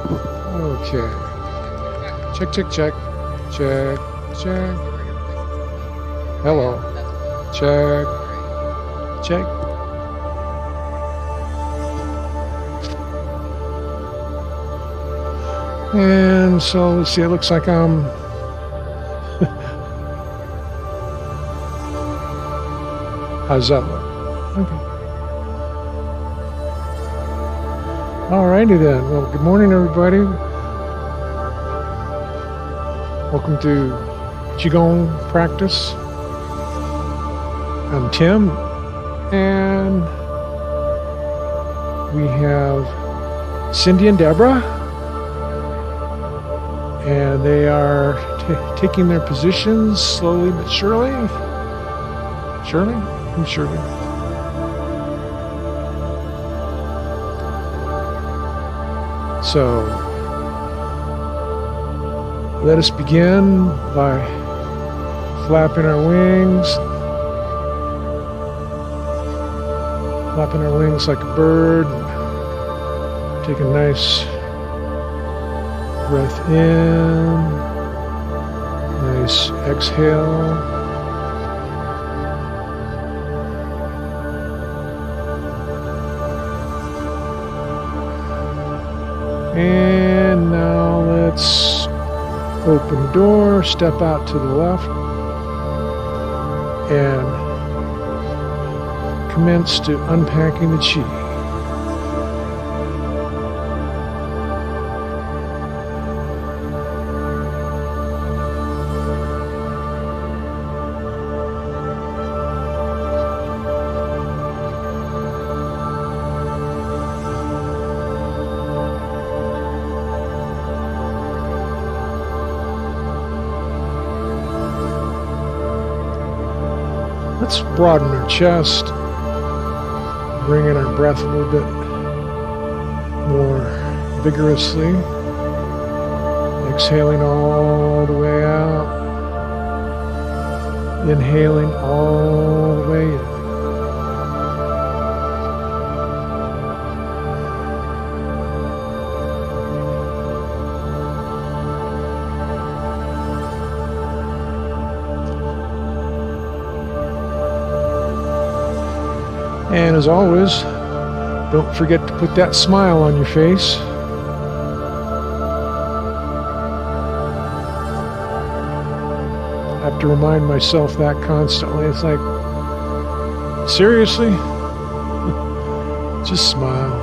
Okay. Check, check, check. Check, check. Hello. Check, check. And so let's see, it looks like I'm how's that look? Okay. Alrighty then. Well, good morning everybody. Welcome to QiGong practice. I'm Tim, and we have Cindy and Deborah, and they are taking their positions slowly but surely. Surely? Who's Shirley? So, let us begin by flapping our wings. Flapping our wings like a bird. Take a nice breath in. Nice exhale. And now let's open the door, step out to the left, and commence to unpacking the chi. Let's broaden our chest, bring in our breath a little bit more vigorously, exhaling all the way out, inhaling all the way in. And as always, don't forget to put that smile on your face. I have to remind myself that constantly. It's like, seriously? Just smile.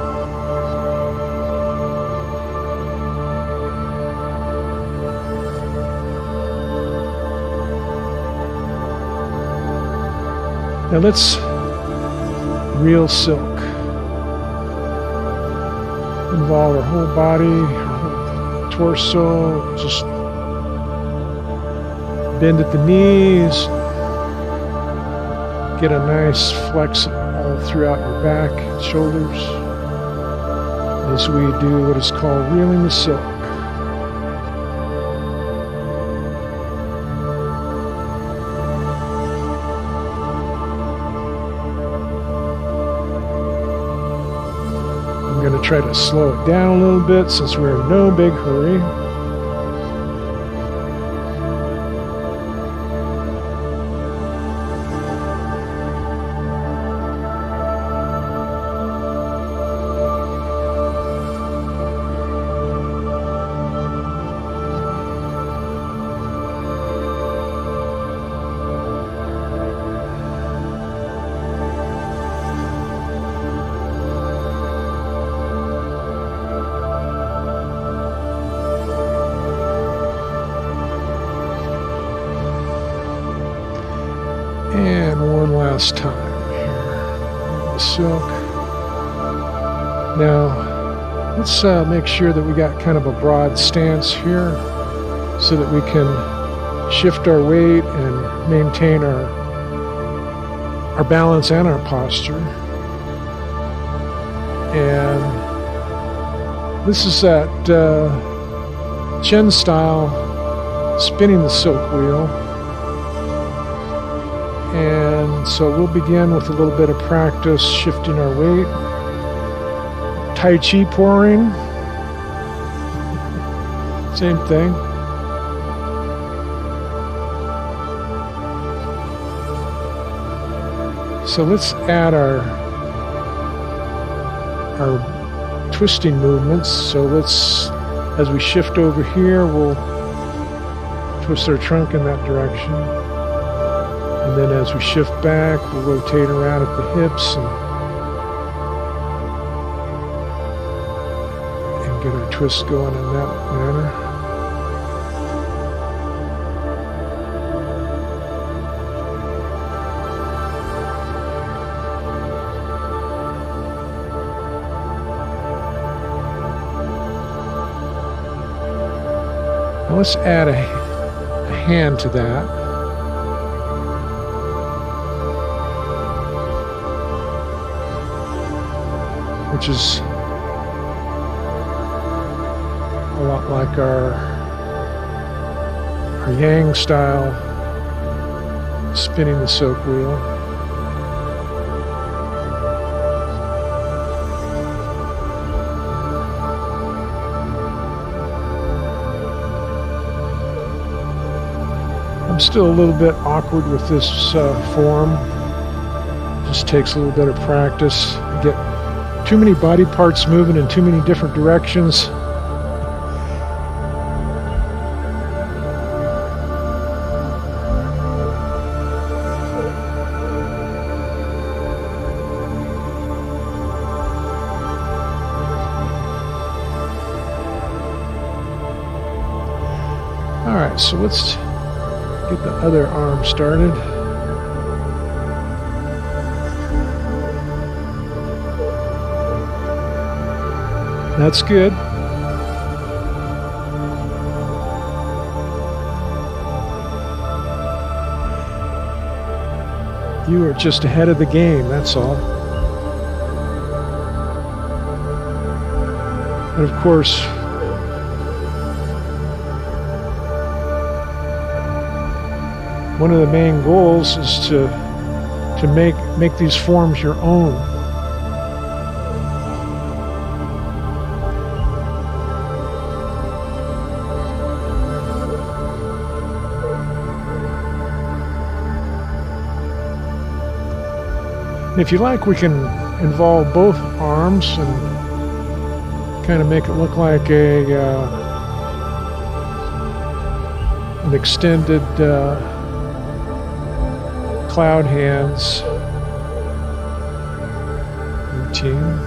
Now let's real silk. Involve our whole body, our whole torso, just bend at the knees. Get a nice flex all throughout your back, shoulders, as we do what is called reeling the silk. I'm going to try to slow it down a little bit since we're in no big hurry. And one last time here, the silk. Now, let's make sure that we got kind of a broad stance here so that we can shift our weight and maintain our balance and our posture. And this is that Chen style spinning the silk wheel. And so we'll begin with a little bit of practice shifting our weight. Tai Chi pouring, Same thing. So let's add our twisting movements. So let's, as we shift over here, we'll twist our trunk in that direction. And then as we shift back, we'll rotate around at the hips and get our twist going in that manner. Now let's add a hand to that. Which is a lot like our yang style spinning the silk wheel. I'm still a little bit awkward with this form. Just takes a little bit of practice. I get too many body parts moving in too many different directions. All right, so let's get the other arm started. That's good. You are just ahead of the game, that's all. And of course, one of the main goals is to make these forms your own. If you like, we can involve both arms and kind of make it look like an extended cloud hands routine.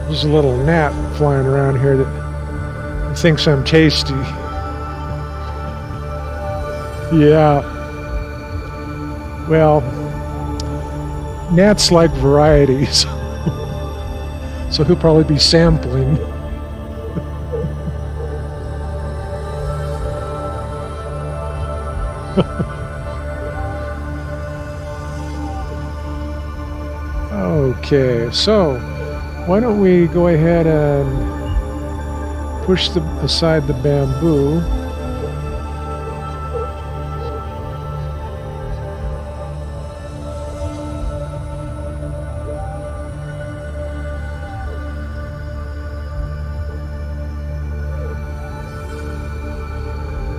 There's a little gnat flying around here that thinks I'm tasty. Yeah. Well, gnats like varieties, so he'll probably be sampling. Okay, so why don't we go ahead and push aside the bamboo.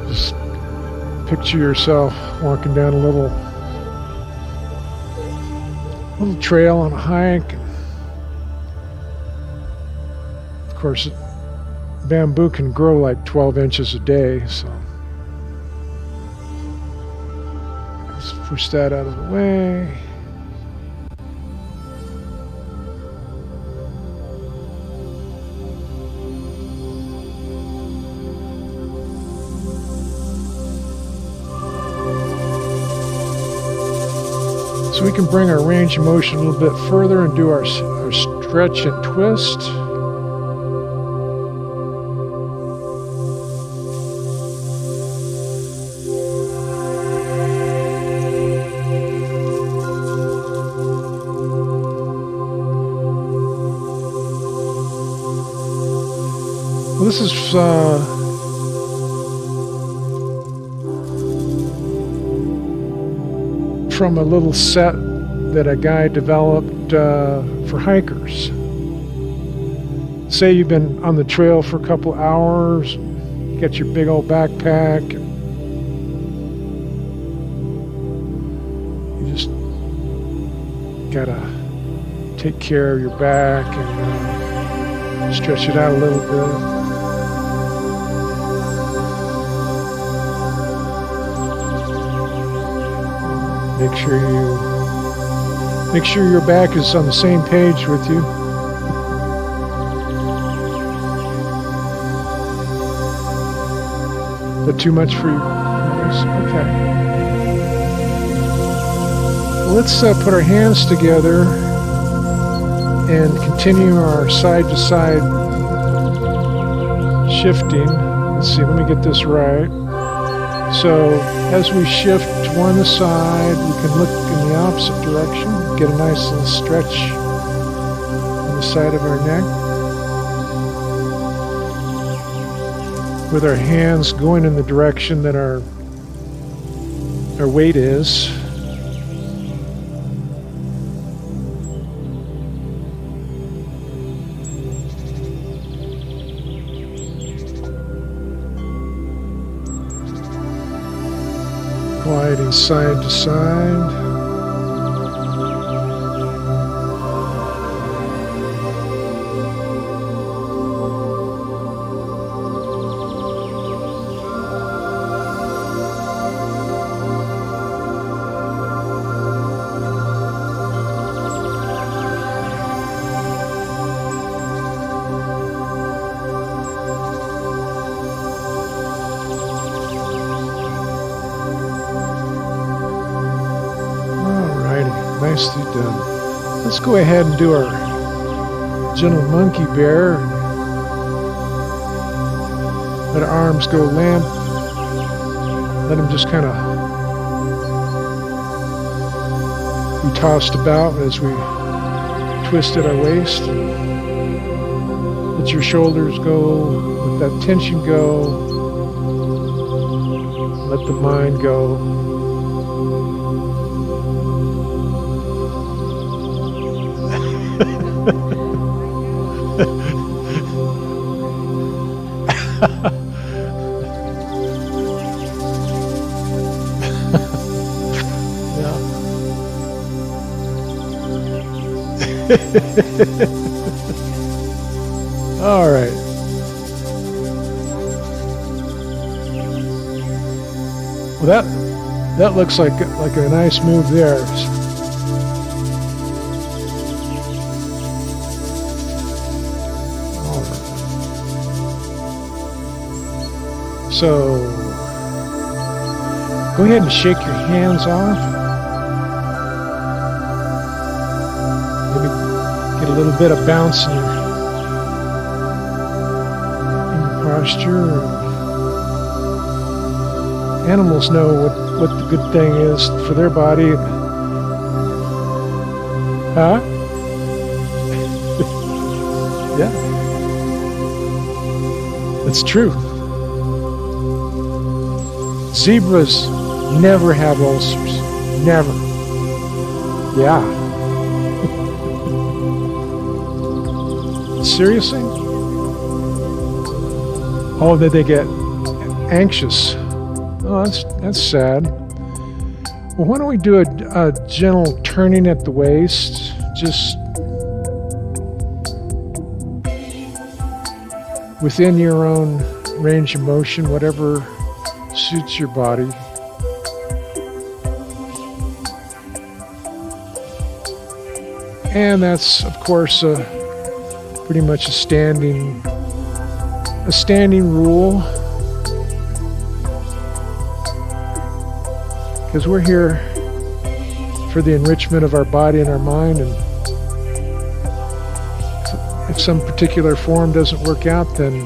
Just picture yourself walking down a little trail on a hike. Of course, bamboo can grow like 12 inches a day, so let's push that out of the way. So we can bring our range of motion a little bit further and do our stretch and twist. Well, this is from a little set that a guy developed for hikers. Say you've been on the trail for a couple hours, you got your big old backpack, you just gotta take care of your back and stretch it out a little bit. Make sure your back is on the same page with you. Is that too much for you? Okay. Well, let's put our hands together and continue our side-to-side shifting. Let's see, let me get this right. So as we shift to one side, we can look in the opposite direction, get a nice little stretch on the side of our neck. With our hands going in the direction that our weight is. Gliding side to side. Nicely done. Let's go ahead and do our gentle monkey bear. Let our arms go limp. Let them just kind of be tossed about as we twist at our waist. Let your shoulders go. Let that tension go. Let the mind go. All right. Well, that looks like a nice move there. All right. So go ahead and shake your hands off. Get a little bit of bounce in your posture. Animals know what the good thing is for their body. Huh? Yeah. It's true. Zebras never have ulcers. Never. Yeah. Seriously? Oh, that they get anxious. Oh, that's sad. Well, why don't we do a gentle turning at the waist? Just within your own range of motion, whatever suits your body. And that's, of course, pretty much a standing rule, because we're here for the enrichment of our body and our mind, and if some particular form doesn't work out, then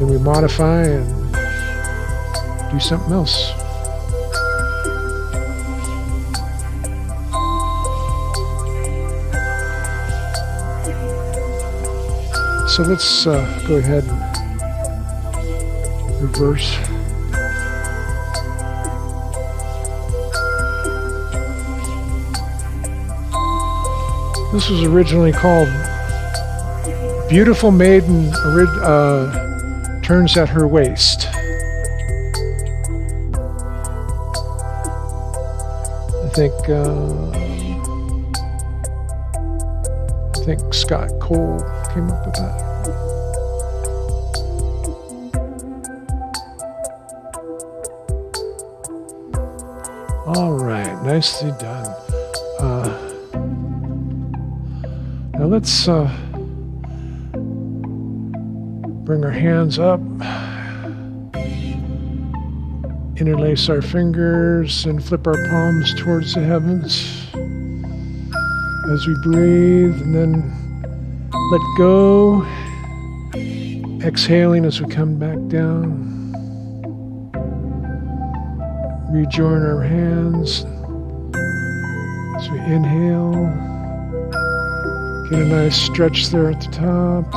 we modify and do something else. So let's go ahead and reverse. This was originally called Beautiful Maiden Turns at Her Waist. I think Scott Cole came up with that. All right, nicely done. Now let's bring our hands up, interlace our fingers, and flip our palms towards the heavens as we breathe, and then let go, exhaling as we come back down. Rejoin our hands as we inhale. Get a nice stretch there at the top.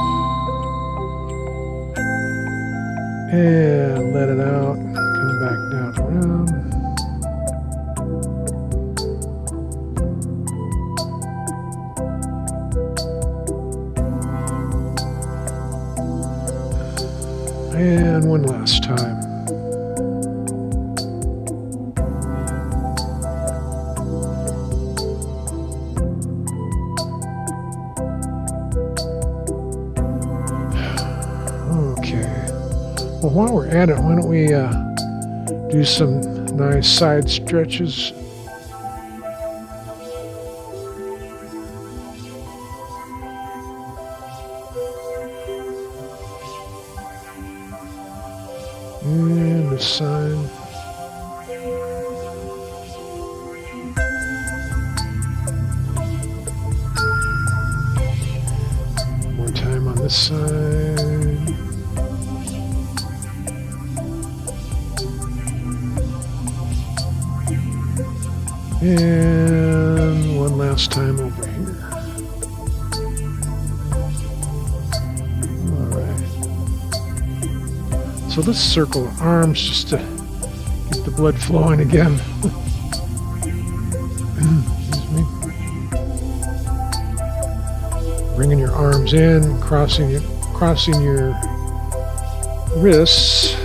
And let it out. Come back down around. And one last time. Well, while we're at it, why don't we do some nice side stretches. And this side. More time on this side. And one last time over here. All right. So let's circle arms just to get the blood flowing again. Excuse me. Bringing your arms in, crossing your wrists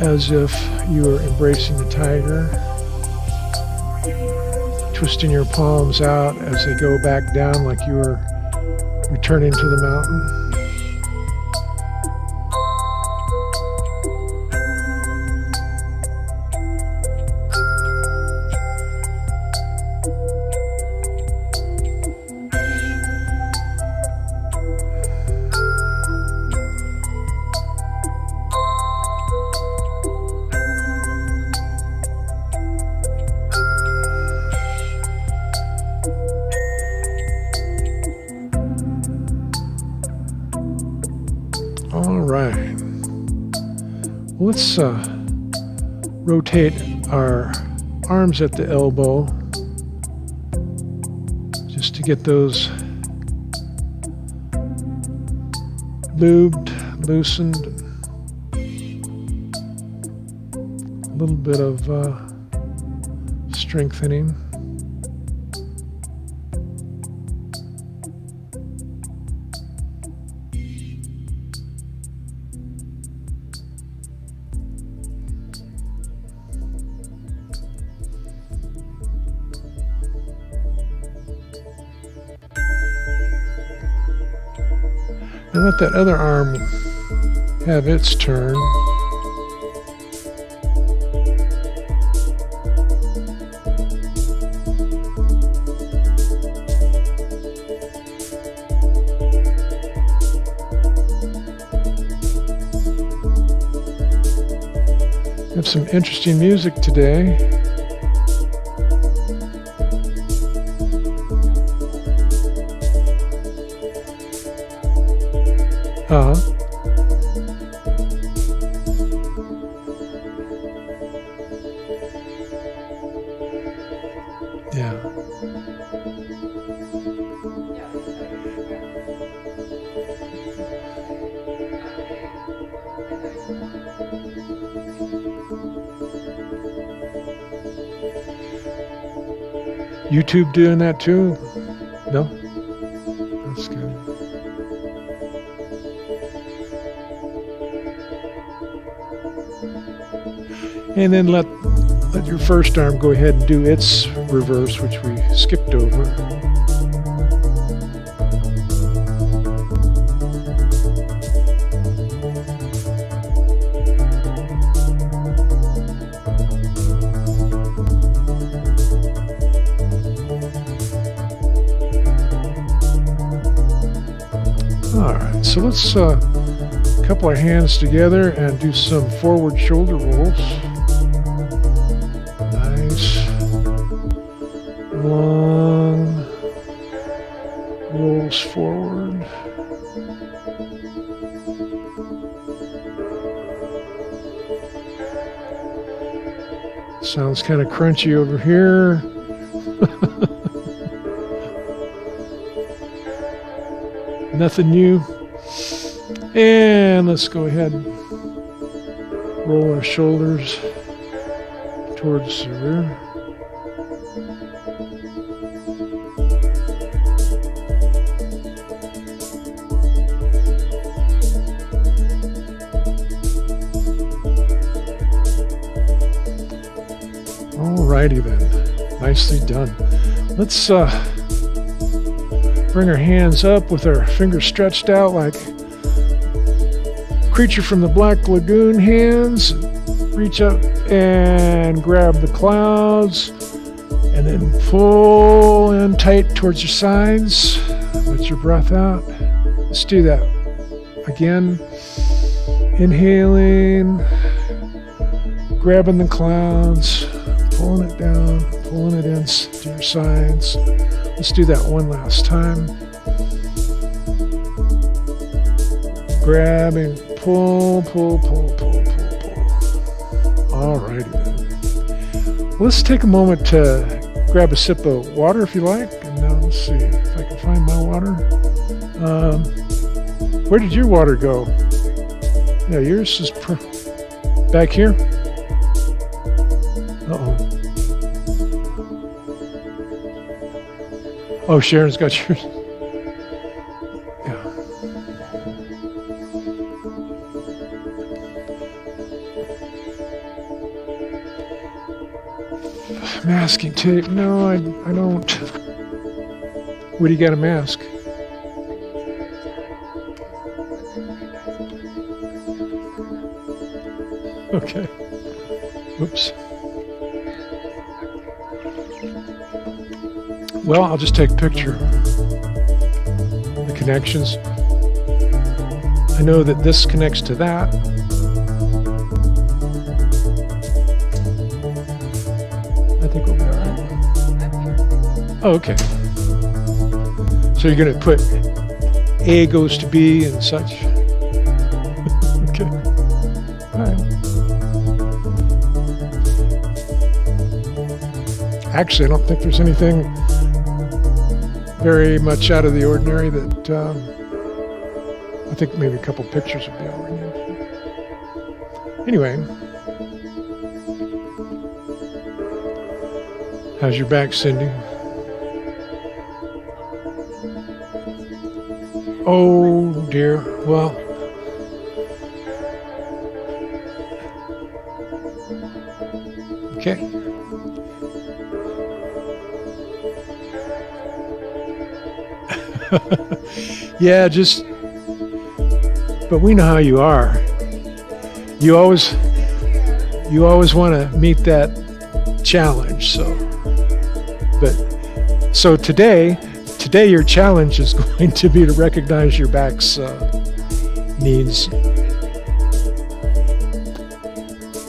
as if you are embracing the tiger. Twisting your palms out as they go back down like you were returning to the mountain. All right. Well, let's rotate our arms at the elbow just to get those lubed, loosened. A little bit of strengthening. And let that other arm have its turn. We have some interesting music today. Yeah. YouTube doing that too? No? That's good. And then let your first arm go ahead and do its reverse, which we skipped over. All right, so let's couple our hands together and do some forward shoulder rolls. Nice long rolls forward. Sounds kind of crunchy over here. Nothing new. And let's go ahead and roll our shoulders towards the rear. Alrighty then, nicely done. Let's bring our hands up with our fingers stretched out like Creature from the Black Lagoon hands. Reach up and grab the clouds and then pull in tight towards your sides. Let your breath out. Let's do that again. Inhaling, grabbing the clouds, pulling it down, pulling it in to your sides. Let's do that one last time. Grab and pull, pull, pull, pull, pull, pull. Alrighty then. Let's take a moment to grab a sip of water if you like. And now let's see if I can find my water. Where did your water go? Yeah, yours is back here. Uh-oh. Oh, Sharon's got yours. Yeah. Masking tape. No, I don't. What do you got a mask? Okay. Oops. Well, I'll just take a picture. The connections. I know that this connects to that. I think we'll be all right. Oh, okay. So you're going to put A goes to B and such. Okay. All right. Actually, I don't think there's anything very much out of the ordinary that I think maybe a couple pictures would be all we need. Anyway, how's your back, Cindy? Oh dear. Well, okay. Yeah, but we know how you are. You always want to meet that challenge. So today your challenge is going to be to recognize your back's needs.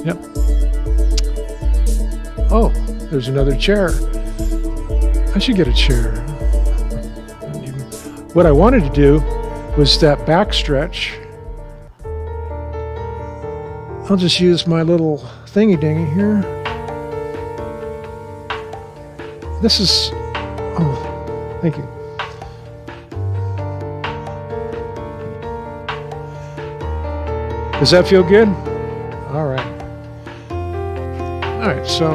Yep. Oh, there's another chair. I should get a chair. What I wanted to do was that back stretch. I'll just use my little thingy-dingy here. This is, oh, thank you. Does that feel good? All right. All right, so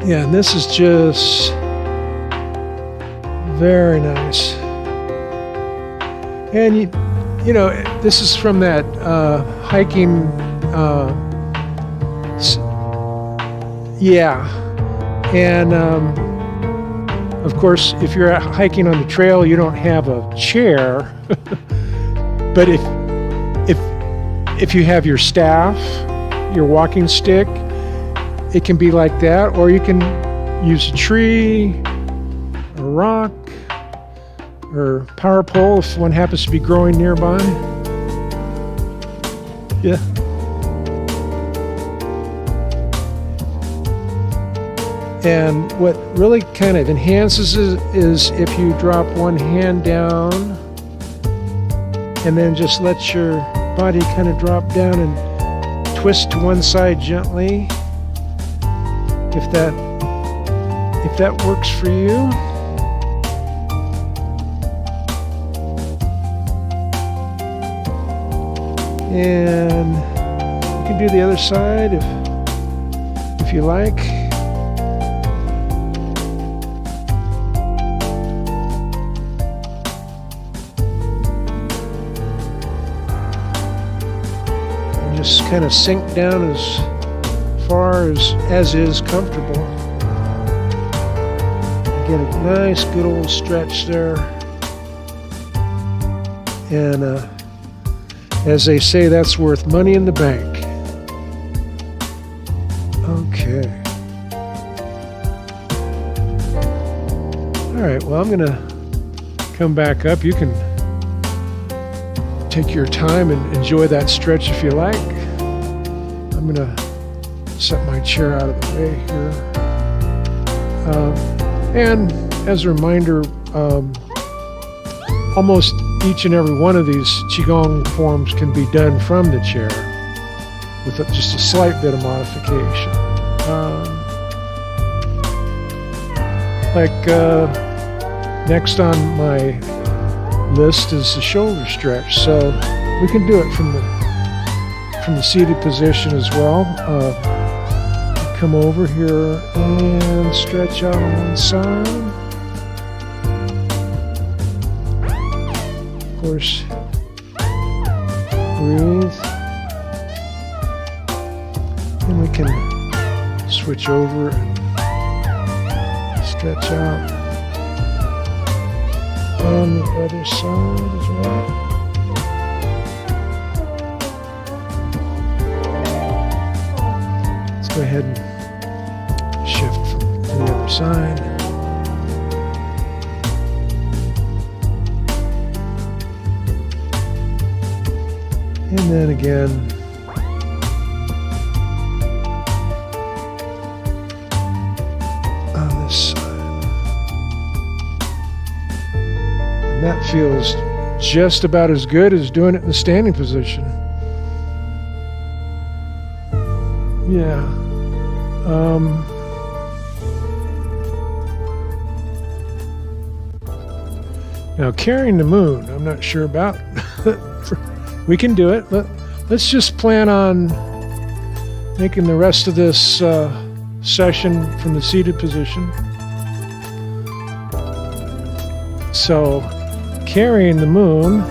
Yeah, and this is just very nice. And you know, this is from that hiking. Yeah, and of course, if you're hiking on the trail, you don't have a chair. But if you have your staff, your walking stick, it can be like that, or you can use a tree, a rock, or power pole if one happens to be growing nearby. Yeah. And what really kind of enhances it is if you drop one hand down and then just let your body kind of drop down and twist to one side gently. If that works for you. And you can do the other side if you like. And just kind of sink down as far as is comfortable. Get a nice good old stretch there. And as they say, that's worth money in the bank. Okay. All right, well, I'm gonna come back up. You can take your time and enjoy that stretch if you like. I'm gonna set my chair out of the way here. And as a reminder, almost each and every one of these Qigong forms can be done from the chair with just a slight bit of modification. Next on my list is the shoulder stretch. So we can do it from the seated position as well. Come over here and stretch out on one side. Of course, breathe. And we can switch over and stretch out on the other side as well. Let's go ahead and shift to the other side. And then again, on this side. And that feels just about as good as doing it in the standing position. Yeah. Now, carrying the moon, I'm not sure about. We can do it. Let's just plan on making the rest of this session from the seated position. So, carrying the moon,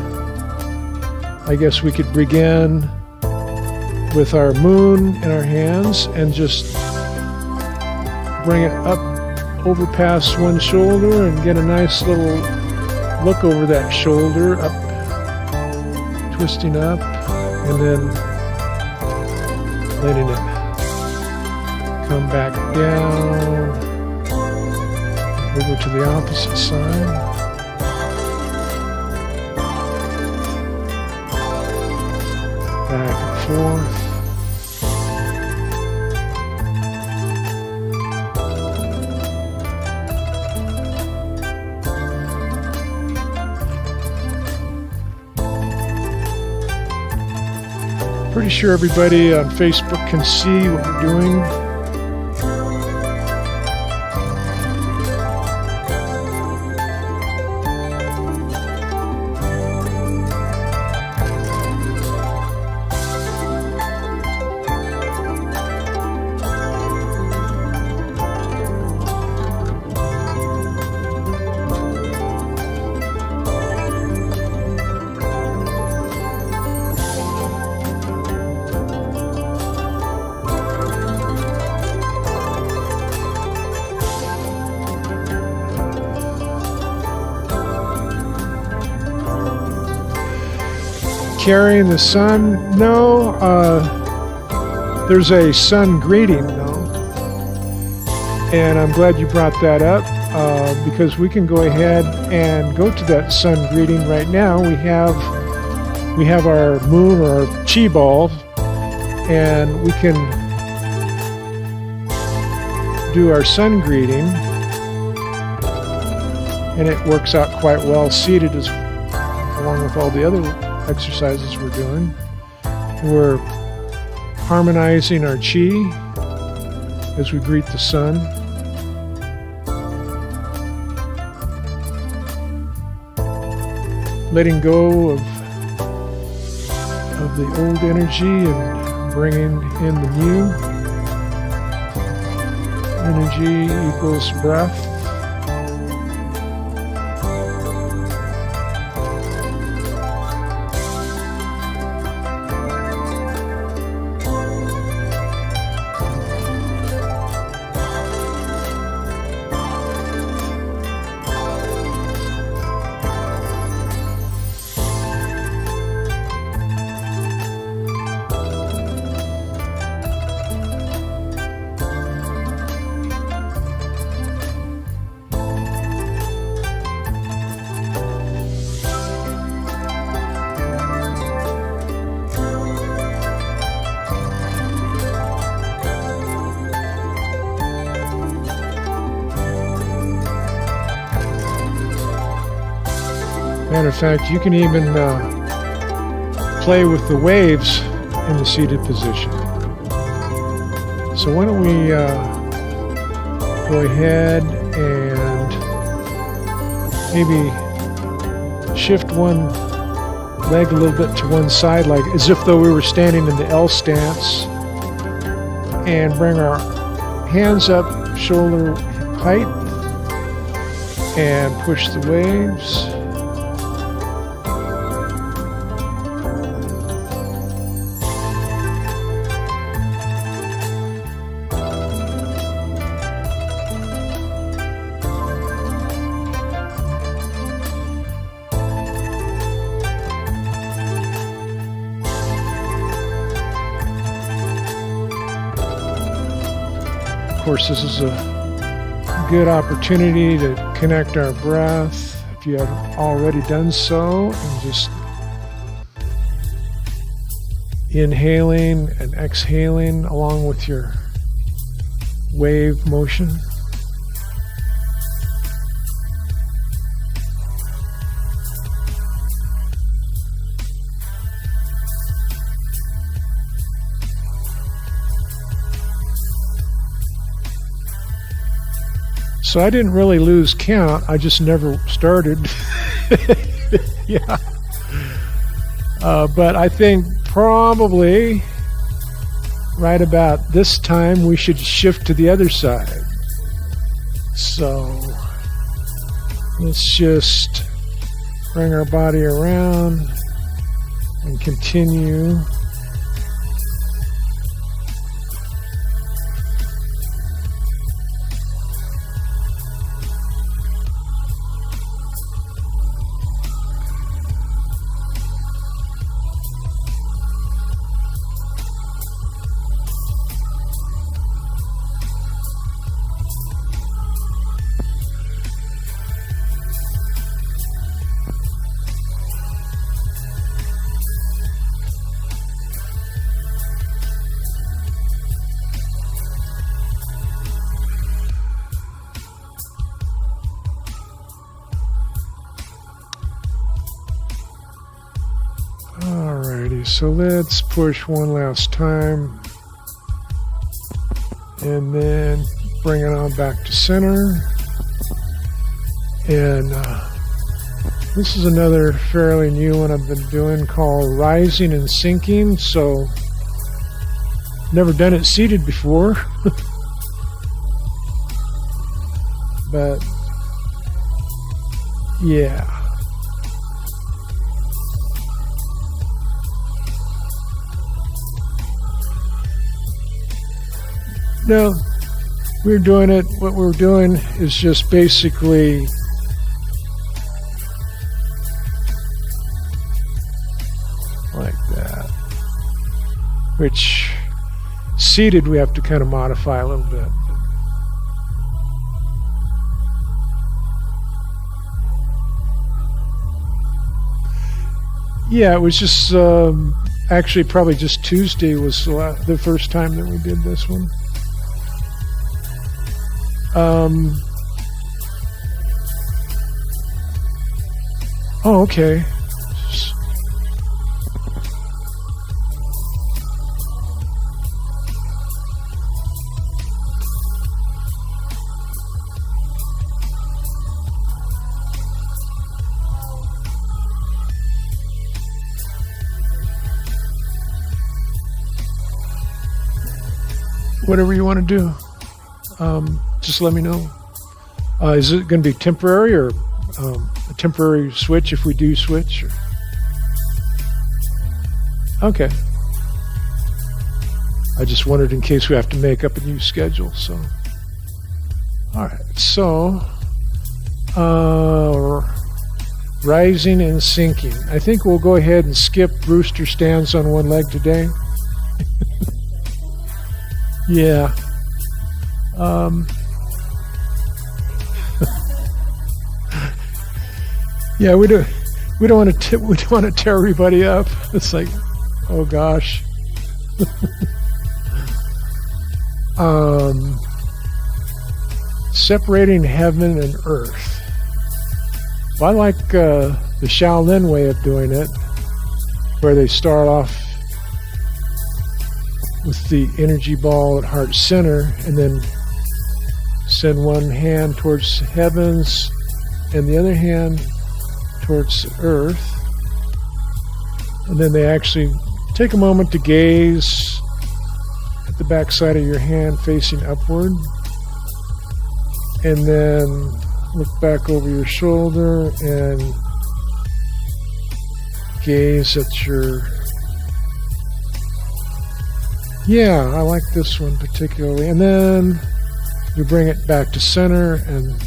I guess we could begin with our moon in our hands and just bring it up over past one shoulder and get a nice little look over that shoulder, up, twisting up, and then letting it come back down, over to the opposite side. Back and forth. Pretty sure everybody on Facebook can see what we're doing. carrying the sun? No. There's a sun greeting, though. And I'm glad you brought that up because we can go ahead and go to that sun greeting right now. We have our moon or our chi ball, and we can do our sun greeting, and it works out quite well seated as along with all the other exercises we're doing. We're harmonizing our chi as we greet the sun. Letting go of the old energy and bringing in the new. Energy equals breath. Matter of fact, you can even play with the waves in the seated position. So why don't we go ahead and maybe shift one leg a little bit to one side, like as if though we were standing in the L stance, and bring our hands up shoulder height and push the waves. Of course, this is a good opportunity to connect our breath if you haven't already done so, and just inhaling and exhaling along with your wave motion. So I didn't really lose count. I just never started. Yeah. But I think probably right about this time we should shift to the other side. So let's just bring our body around and continue. Alrighty, so let's push one last time and then bring it on back to center. And this is another fairly new one I've been doing called rising and sinking. So never done it seated before. But yeah. No, we're doing it. What we're doing is just basically which seated we have to kind of modify a little bit. Yeah, it was just actually probably just Tuesday was the first time that we did this one. Oh, okay. Whatever you want to do, just let me know. Is it going to be temporary or a temporary switch if we do switch? Or... Okay. I just wondered in case we have to make up a new schedule. So, all right. So, rising and sinking. I think we'll go ahead and skip rooster stands on one leg today. Yeah. Yeah, we don't want to tear everybody up. It's like, oh gosh. Separating heaven and earth. Well, I like the Shaolin way of doing it, where they start off with the energy ball at heart center and then send one hand towards heavens and the other hand towards earth, and then they actually take a moment to gaze at the back side of your hand facing upward, and then look back over your shoulder and gaze at your... Yeah, I like this one particularly. And then you bring it back to center and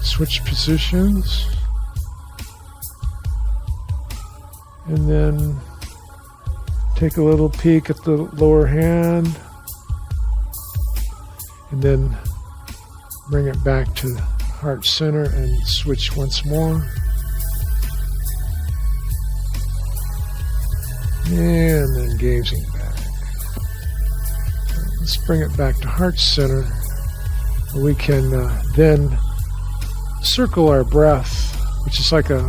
switch positions. And then take a little peek at the lower hand. And then bring it back to heart center and switch once more. And then gazing back. Let's bring it back to heart center. We can then circle our breath, which is like a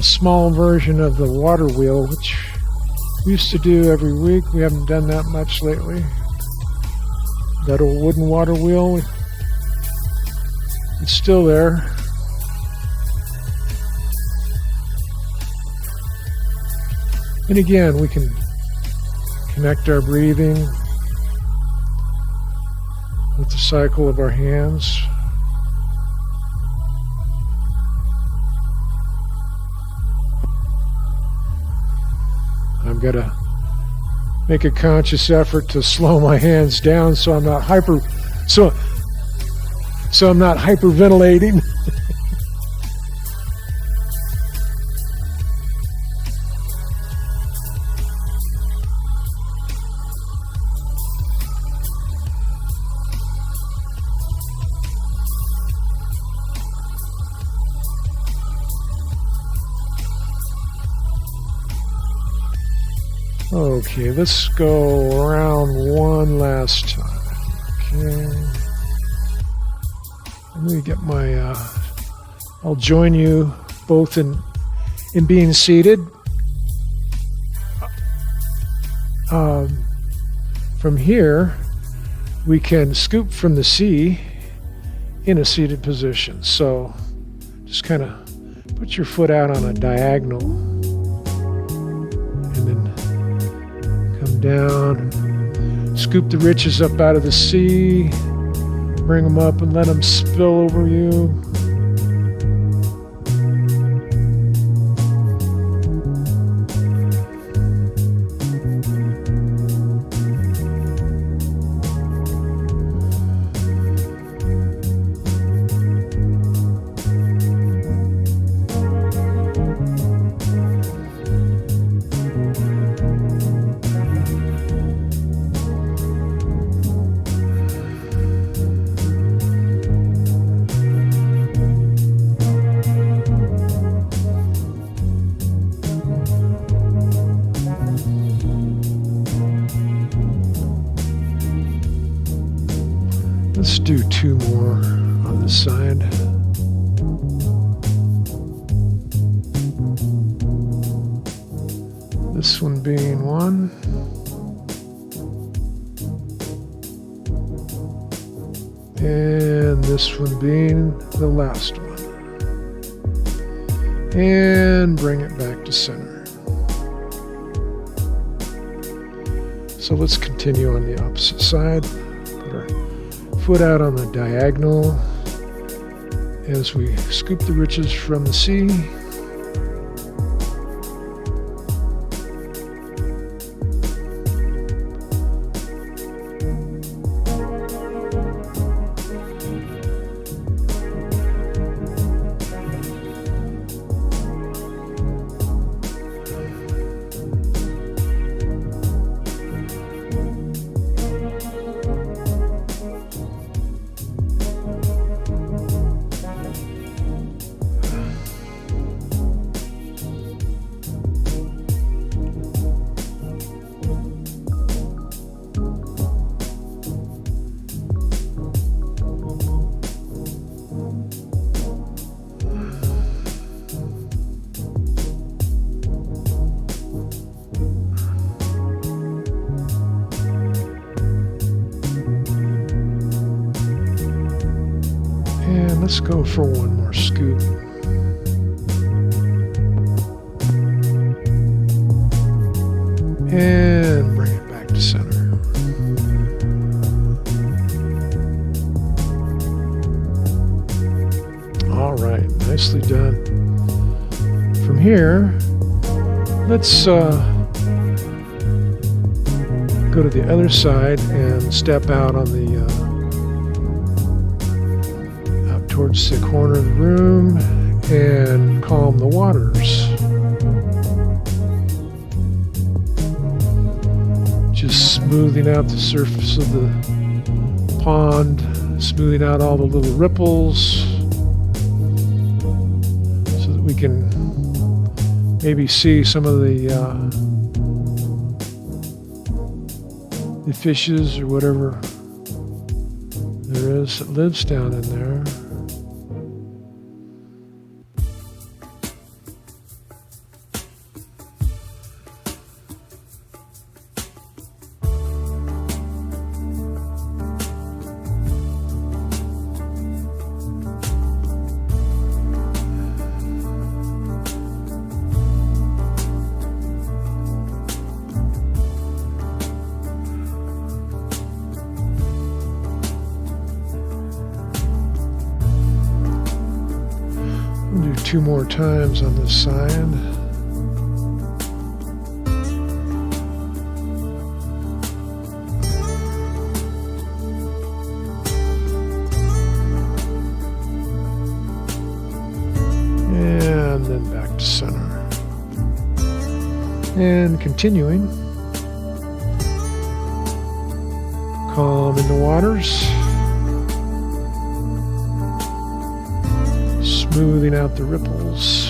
small version of the water wheel, which we used to do every week. We haven't done that much lately. That old wooden water wheel, it's still there. And again, we can connect our breathing with the cycle of our hands. I've got to make a conscious effort to slow my hands down so I'm not hyperventilating. Okay, let's go around one last time. Okay. Let me get my, I'll join you both in being seated. From here, we can scoop from the sea in a seated position. So just kind of put your foot out on a diagonal and then come down and scoop the riches up out of the sea, bring them up and let them spill over you. Let's do 2 more on this side. This one being 1. And this one being the last one. And bring it back to center. So let's continue on the opposite side. Put our foot out on the diagonal as we scoop the riches from the sea. And let's go for one more scoop. And bring it back to center. All right, nicely done. From here, let's go to the other side and step out on the towards the corner of the room and calm the waters. Just smoothing out the surface of the pond, smoothing out all the little ripples so that we can maybe see some of the fishes or whatever there is that lives down in there. We'll do 2 more times on this side. And then back to center. And continuing. Calm in the waters. Smoothing out the ripples.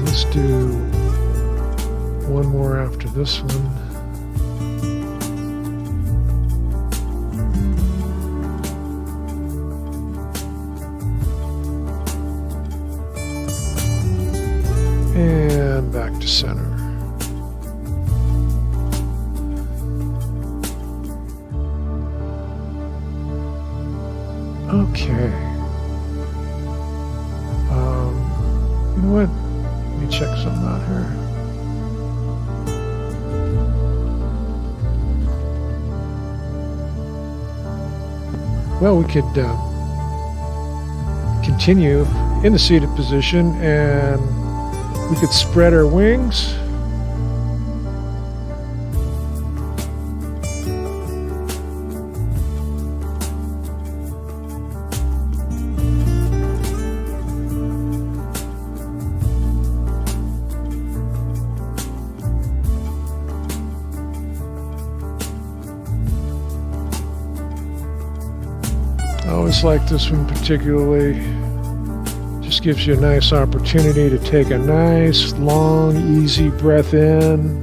Let's do 1 more after this one. And back to center. Okay. You know what? Let me check something out here. Well, we could continue in the seated position, and we could spread our wings. I always like this one particularly. Just gives you a nice opportunity to take a nice, long, easy breath in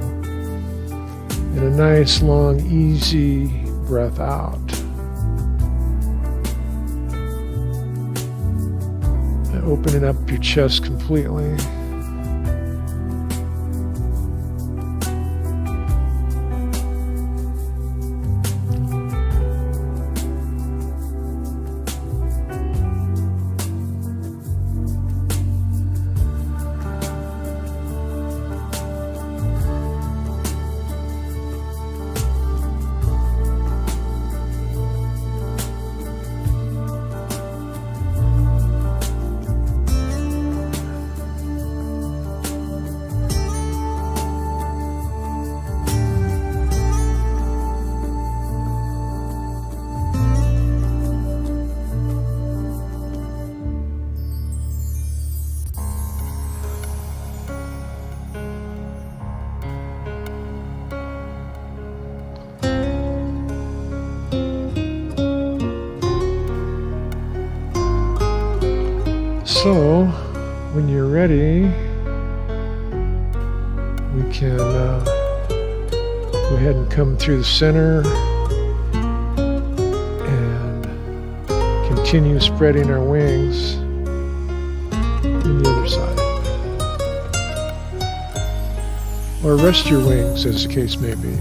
and a nice, long, easy breath out. And opening up your chest completely. So, when you're ready, we can go ahead and come through the center and continue spreading our wings on the other side. Or rest your wings, as the case may be.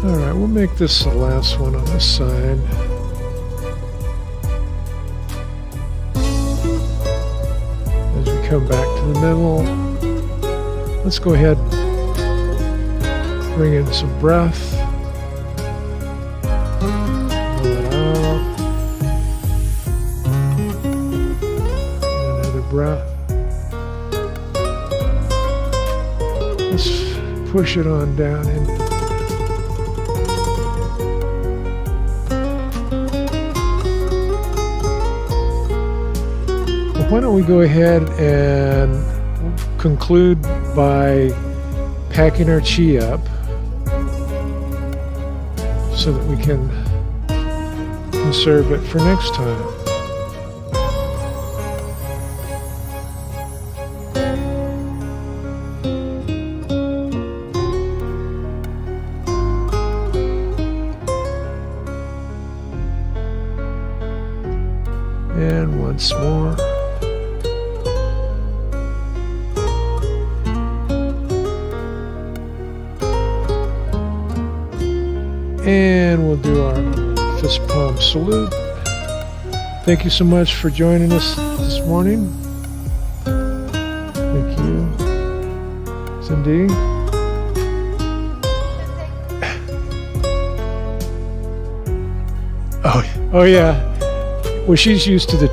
Alright, we'll make this the last one on this side. As we come back to the middle, let's go ahead and bring in some breath. Blow it out. And another breath. Let's push it on down in. Why don't we go ahead and conclude by packing our chi up so that we can conserve it for next time. And once more. And we'll do our fist palm salute. Thank you so much for joining us this morning. Thank you, Cindy. Oh yeah. Well, she's used to the